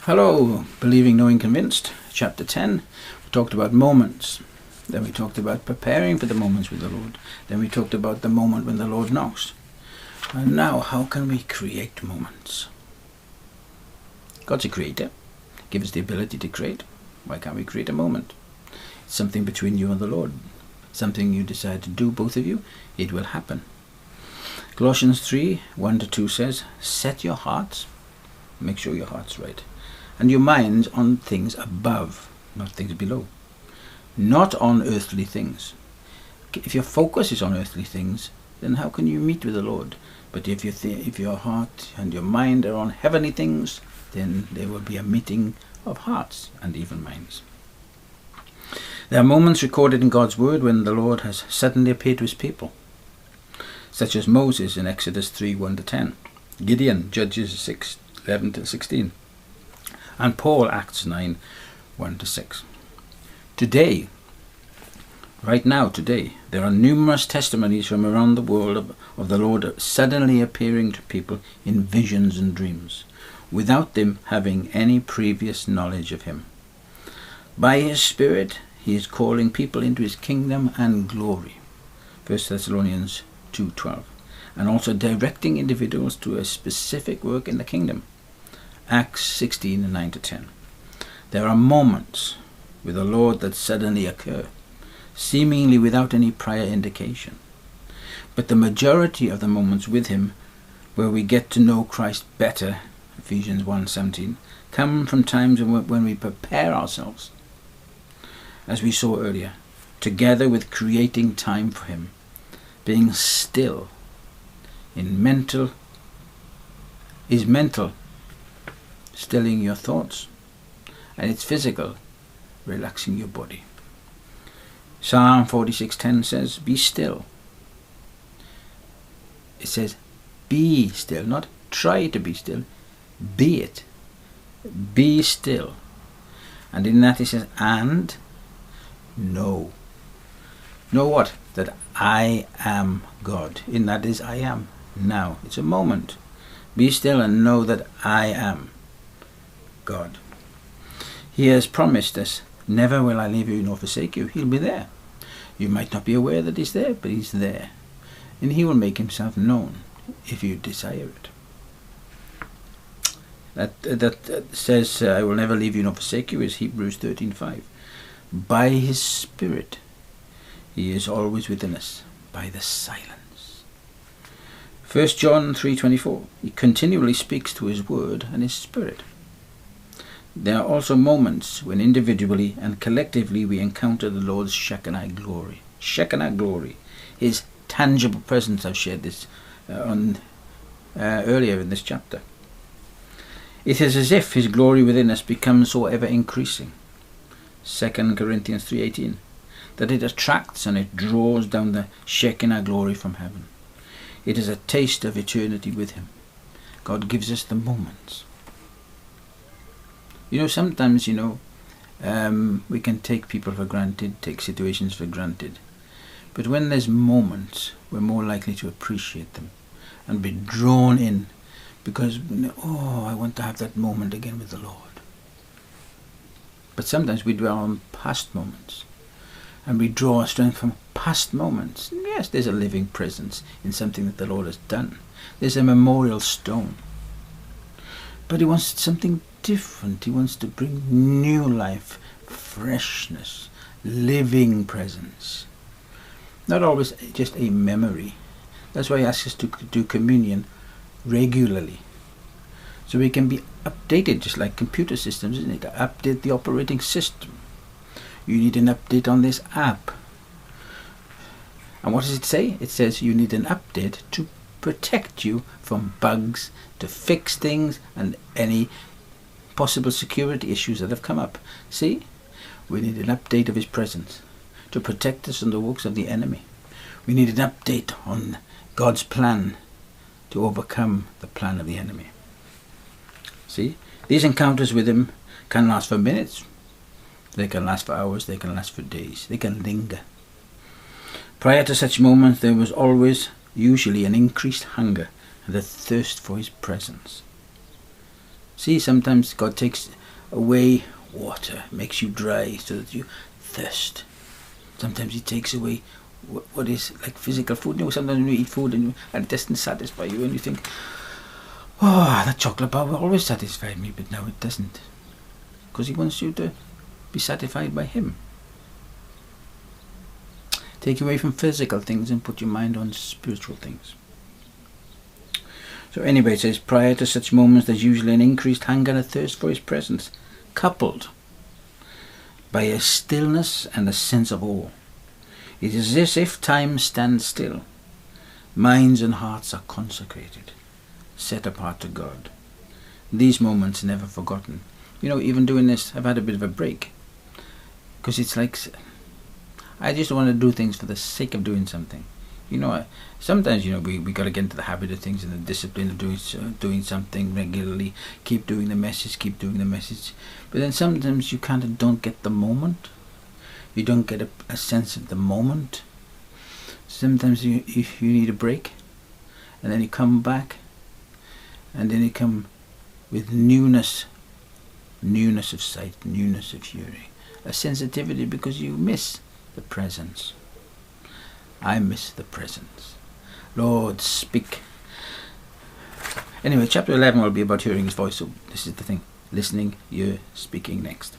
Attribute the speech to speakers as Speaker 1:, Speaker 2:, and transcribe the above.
Speaker 1: Hello, Believing, Knowing, Convinced, chapter 10. We talked about moments. Then we talked about preparing for the moments with the Lord. Then we talked about the moment when the Lord knocks. And now, how can we create moments? God's a creator. Give us the ability to create. Why can't we create a moment? It's something between you and the Lord. Something you decide to do, both of you, it will happen. Colossians 3, 1-2 says, set your hearts, make sure your heart's right, and your minds on things above, not things below, not on earthly things. If your focus is on earthly things, then how can you meet with the Lord? But if your heart and your mind are on heavenly things, then there will be a meeting of hearts and even minds. There are moments recorded in God's word when the Lord has suddenly appeared to his people, such as Moses in Exodus 3, 1-10, Gideon, Judges 6, 11-16, and Paul, Acts 9, 1-6. Today, right now, there are numerous testimonies from around the world of the Lord suddenly appearing to people in visions and dreams, without them having any previous knowledge of him. By his Spirit, he is calling people into his kingdom and glory, 1 Thessalonians 2:12, and also directing individuals to a specific work in the kingdom, Acts 16, 9-10. There are moments with the Lord that suddenly occur, seemingly without any prior indication. But the majority of the moments with him, where we get to know Christ better, Ephesians 1:17, come from times when we prepare ourselves, as we saw earlier, together with creating time for him, being still is mental, stilling your thoughts, and it's physical, relaxing your body. Psalm 46:10 says, be still. It says, be still, not try to be still, be it. Be still. And in that it says, and know. Know what? That I am God. In that is I am now. It's a moment. Be still and know that I am God. He has promised us, never will I leave you nor forsake you. He'll be there. You might not be aware that he's there, but he's there. And he will make himself known if you desire it. That says, I will never leave you nor forsake you, is Hebrews 13:5. By his Spirit, he is always within us, by the silence. 1 John 3:24, he continually speaks to his word and his Spirit. There are also moments when individually and collectively we encounter the Lord's Shekinah glory. Shekinah glory, his tangible presence. I've shared this earlier in this chapter. It is as if his glory within us becomes so ever increasing. 2 Corinthians 3:18, that it attracts and it draws down the Shekinah glory from heaven. It is a taste of eternity with him. God gives us the moments. Sometimes, we can take people for granted, take situations for granted. But when there's moments, we're more likely to appreciate them and be drawn in because, I want to have that moment again with the Lord. But sometimes we dwell on past moments and we draw our strength from past moments. Yes, there's a living presence in something that the Lord has done. There's a memorial stone. But he wants something different. He wants to bring new life, freshness, living presence. Not always just a memory. That's why he asks us to do communion regularly, so we can be updated, just like computer systems, isn't it? To update the operating system. You need an update on this app. And what does it say? It says you need an update to protect you from bugs, to fix things and any possible security issues that have come up. See? We need an update of his presence to protect us from the works of the enemy. We need an update on God's plan to overcome the plan of the enemy. See? These encounters with him can last for minutes. They can last for hours. They can last for days. They can linger. Prior to such moments, there was always, usually, an increased hunger and a thirst for his presence. See, sometimes God takes away water, makes you dry so that you thirst. Sometimes He takes away what is like physical food. You know, sometimes when you eat food and it doesn't satisfy you, and you think, oh, that chocolate bar always satisfied me, but now it doesn't. Because He wants you to be satisfied by Him. Take away from physical things and put your mind on spiritual things. So anyway, it says, prior to such moments, there's usually an increased hunger and a thirst for His presence, coupled by a stillness and a sense of awe. It is as if time stands still. Minds and hearts are consecrated, set apart to God. These moments never forgotten. You know, even doing this, I've had a bit of a break. Because it's like, I just want to do things for the sake of doing something. You know, sometimes, you know, we got to get into the habit of things and the discipline of doing something regularly. Keep doing the message. But then sometimes you kind of don't get the moment. You don't get a sense of the moment. Sometimes you need a break. And then you come back. And then you come with newness of sight, newness of hearing. A sensitivity because you miss the presence. I miss the presence. Lord, speak. Anyway, chapter 11 will be about hearing His voice. So this is the thing. Listening, you're speaking next.